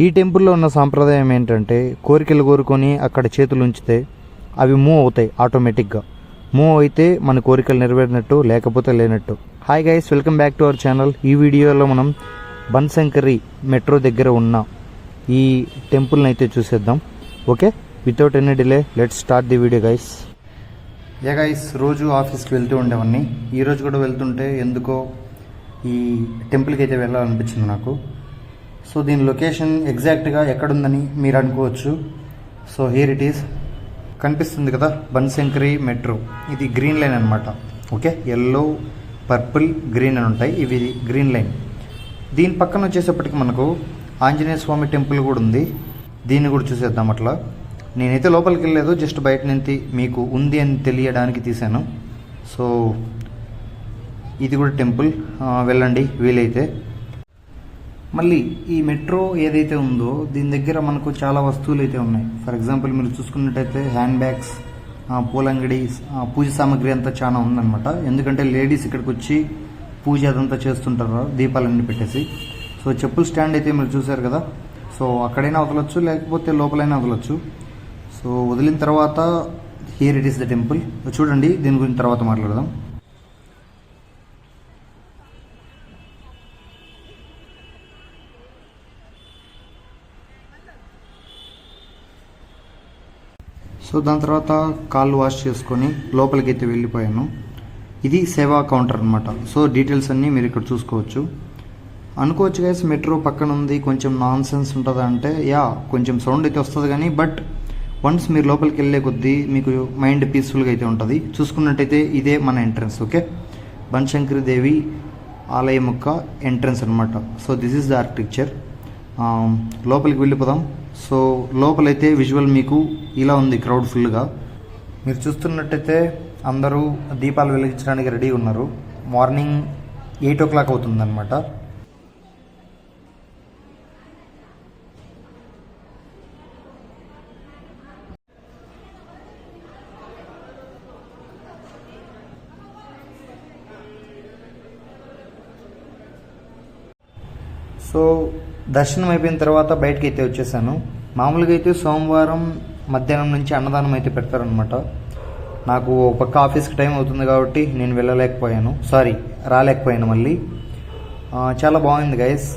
ఈ టెంపుల్లో ఉన్న సాంప్రదాయం ఏంటంటే కోరికలు కోరుకొని అక్కడ చేతులు ఉంచితే అవి మూవ్ అవుతాయి ఆటోమేటిక్గా. మూవ్ అయితే మన కోరికలు నెరవేరినట్టు, లేకపోతే లేనట్టు. Hi guys, welcome back to our channel. ఈ వీడియోలో మనం బన్శంకరి మెట్రో దగ్గర ఉన్న ఈ టెంపుల్ని అయితే చూసేద్దాం. Okay, without any delay let's start the video guys. Guys, రోజు ఆఫీస్కి వెళ్తూ ఉండేవాడిని. ఈరోజు కూడా వెళ్తుంటే ఎందుకో ఈ టెంపుల్కి అయితే వెళ్ళాలనిపించింది నాకు. సో దీని లొకేషన్ ఎగ్జాక్ట్గా ఎక్కడుందని మీరు అనుకోవచ్చు. సో హియర్ ఇట్ ఈస్, కనిపిస్తుంది కదా బన్శంకరి మెట్రో. ఇది గ్రీన్ లైన్ అనమాట. ఓకే, ఎల్లో, పర్పుల్, గ్రీన్ అని ఉంటాయి. ఇవి గ్రీన్ లైన్. దీని పక్కన వచ్చేసప్పటికి మనకు ఆంజనేయ స్వామి టెంపుల్ కూడా ఉంది. దీన్ని కూడా చూసేద్దాం. అట్లా నేనైతే లోపలికి వెళ్ళలేదు, జస్ట్ బయట నుంచి మీకు ఉంది అని తెలియడానికి తీశాను. సో ఇది కూడా టెంపుల్, వెళ్ళండి వీలైతే. మళ్ళీ ఈ మెట్రో ఏదైతే ఉందో దీని దగ్గర మనకు చాలా వస్తువులు అయితే ఉన్నాయి. ఫర్ ఎగ్జాంపుల్ మీరు చూసుకున్నట్టయితే హ్యాండ్ బ్యాగ్స్, పూలంగడి, పూజ సామాగ్రి అంతా చాలా ఉందన్నమాట. ఎందుకంటే లేడీస్ ఇక్కడికి వచ్చి పూజ అదంతా చేస్తుంటారు దీపాలన్నీ పెట్టేసి. సో చెప్పుల స్టాండ్ అయితే మీరు చూసారు కదా. సో అక్కడైనా వదలొచ్చు, లేకపోతే లోపలైనా వదలొచ్చు. సో వదిలిన తర్వాత here it is the temple. చూడండి, దీని గురించి తర్వాత మాట్లాడదాం. సో దాని తర్వాత కాళ్ళు వాష్ చేసుకొని లోపలికి అయితే వెళ్ళిపోయాను. ఇది సేవా కౌంటర్ అనమాట. సో డీటెయిల్స్ అన్నీ మీరు ఇక్కడ చూసుకోవచ్చు. అనుకోవచ్చు గైస్, మెట్రో పక్కన ఉంది, కొంచెం నాన్ సెన్స్ ఉంటుంది అంటే, కొంచెం సౌండ్ అయితే వస్తుంది కానీ, బట్ వన్స్ మీరు లోపలికి వెళ్ళే కొద్దీ మీకు మైండ్ పీస్ఫుల్గా అయితే ఉంటుంది. చూసుకున్నట్టయితే ఇదే మన ఎంట్రన్స్. ఓకే, బన్శంకరి దేవి ఆలయం యొక్క ఎంట్రన్స్ అనమాట. So this is the architecture. లోపలికి వెళ్ళిపోదాం. సో లోపలైతే విజువల్ మీకు ఇలా ఉంది, క్రౌడ్ ఫుల్గా. మీరు చూస్తున్నట్టయితే అందరూ దీపాలు వెలిగించడానికి రెడీ ఉన్నారు. మార్నింగ్ 8 o'clock అవుతుందన్నమాట. సో దర్శనం అయిపోయిన తర్వాత బయటకి అయితే వచ్చేసాను. మామూలుగా అయితే సోమవారం మధ్యాహ్నం నుంచి అన్నదానం అయితే పెడతారనమాట. నాకు ఒక పక్క ఆఫీస్కి టైం అవుతుంది కాబట్టి నేను రాలేకపోయాను మళ్ళీ. చాలా బాగుంది గైస్.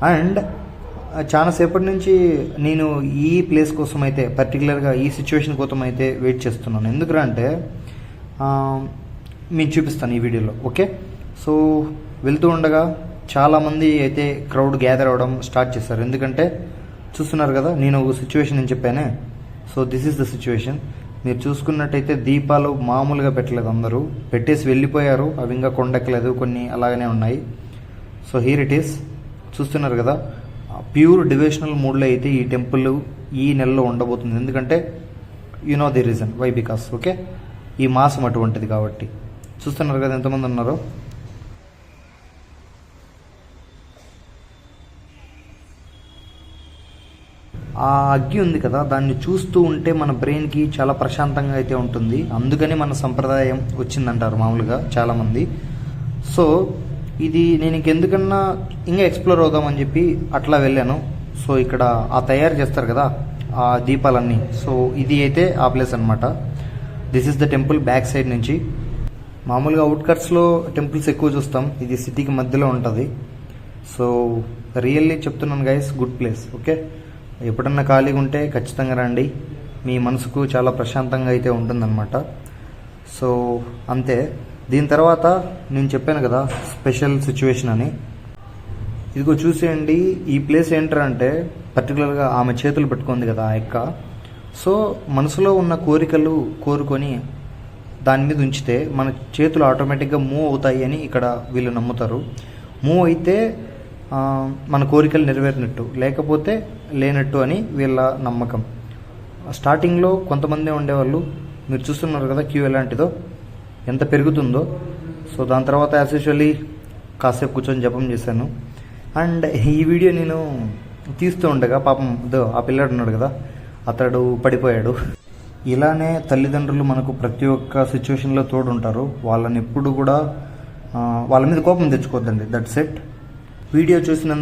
అండ్ చాలాసేపటి నుంచి నేను ఈ ప్లేస్ కోసం అయితే, పర్టికులర్గా ఈ సిచ్యువేషన్ కోసం అయితే వెయిట్ చేస్తున్నాను. ఎందుకంటే మీకు చూపిస్తాను ఈ వీడియోలో. ఓకే, సో వెళ్తూ ఉండగా చాలామంది అయితే క్రౌడ్ గ్యాదర్ అవ్వడం స్టార్ట్ చేశారు. ఎందుకంటే చూస్తున్నారు కదా, నేను ఒక సిచ్యువేషన్ అని చెప్పానే. So this is the situation. మీరు చూసుకున్నట్టయితే దీపాలు మామూలుగా పెట్టలేదు, అందరూ పెట్టేసి వెళ్ళిపోయారు. అవి ఇంకా కొండెక్కలేదు, కొన్ని అలాగనే ఉన్నాయి. సో హియర్ ఇట్ ఈస్, చూస్తున్నారు కదా. ప్యూర్ డివోషనల్ మూడ్లో అయితే ఈ టెంపుల్ ఈ నెలలో ఉండబోతుంది. ఎందుకంటే you know the reason why, because okay, ఈ మాసం అటువంటిది కాబట్టి. చూస్తున్నారు కదా ఎంతమంది ఉన్నారో. ఆ అగ్గి ఉంది కదా, దాన్ని చూస్తూ ఉంటే మన బ్రెయిన్కి చాలా ప్రశాంతంగా అయితే ఉంటుంది. అందుకని మన సంప్రదాయం వచ్చిందంటారు మామూలుగా చాలామంది. సో ఇది నేను ఇంకెందుకన్నా ఇంకా ఎక్స్ప్లోర్ అవుదామని చెప్పి అట్లా వెళ్ళాను. సో ఇక్కడ ఆ తయారు చేస్తారు కదా ఆ దీపాలన్నీ. సో ఇది అయితే ఆ ప్లేస్ అనమాట. This is the temple back side నుంచి. మామూలుగా అవుట్కట్స్లో టెంపుల్స్ ఎక్కువ చూస్తాం, ఇది సిటీకి మధ్యలో ఉంటుంది. సో రియల్లీ చెప్తున్నాను గైస్, గుడ్ ప్లేస్. ఓకే, ఎప్పుడన్నా ఖాళీగా ఉంటే ఖచ్చితంగా రండి, మీ మనసుకు చాలా ప్రశాంతంగా అయితే ఉంటుందన్నమాట. సో అంతే. దీని తర్వాత నేను చెప్పాను కదా స్పెషల్ సిచ్యువేషన్ అని. ఇదిగో చూసేయండి, ఈ ప్లేస్ ఏంటంటే పర్టికులర్గా ఆమె చేతులు పెట్టుకుంది కదా ఆ యొక్క. సో మనసులో ఉన్న కోరికలు కోరుకొని దాని మీద ఉంచితే మన చేతులు ఆటోమేటిక్గా మూవ్ అవుతాయి అని ఇక్కడ వీళ్ళు నమ్ముతారు. మూవ్ అయితే మన కోరికలు నెరవేరినట్టు, లేకపోతే లేనట్టు అని వీళ్ళ నమ్మకం. స్టార్టింగ్లో కొంతమంది ఉండేవాళ్ళు, మీరు చూస్తున్నారు కదా క్యూ ఎలాంటిదో, ఎంత పెరుగుతుందో. సో దాని తర్వాత యాజ్ యూజువల్లీ కాసేపు కూర్చొని జపం చేశాను. అండ్ ఈ వీడియో నేను తీస్తూ ఉండగా పాపం ఆ పిల్లాడు ఉన్నాడు కదా, అతడు పడిపోయాడు. ఇలానే తల్లిదండ్రులు మనకు ప్రతి ఒక్క సిచ్యువేషన్లో తోడుంటారు. వాళ్ళని ఎప్పుడు కూడా వాళ్ళ మీద కోపం తెచ్చుకోవద్దండి. That's it. వీడియో చూసినందుకు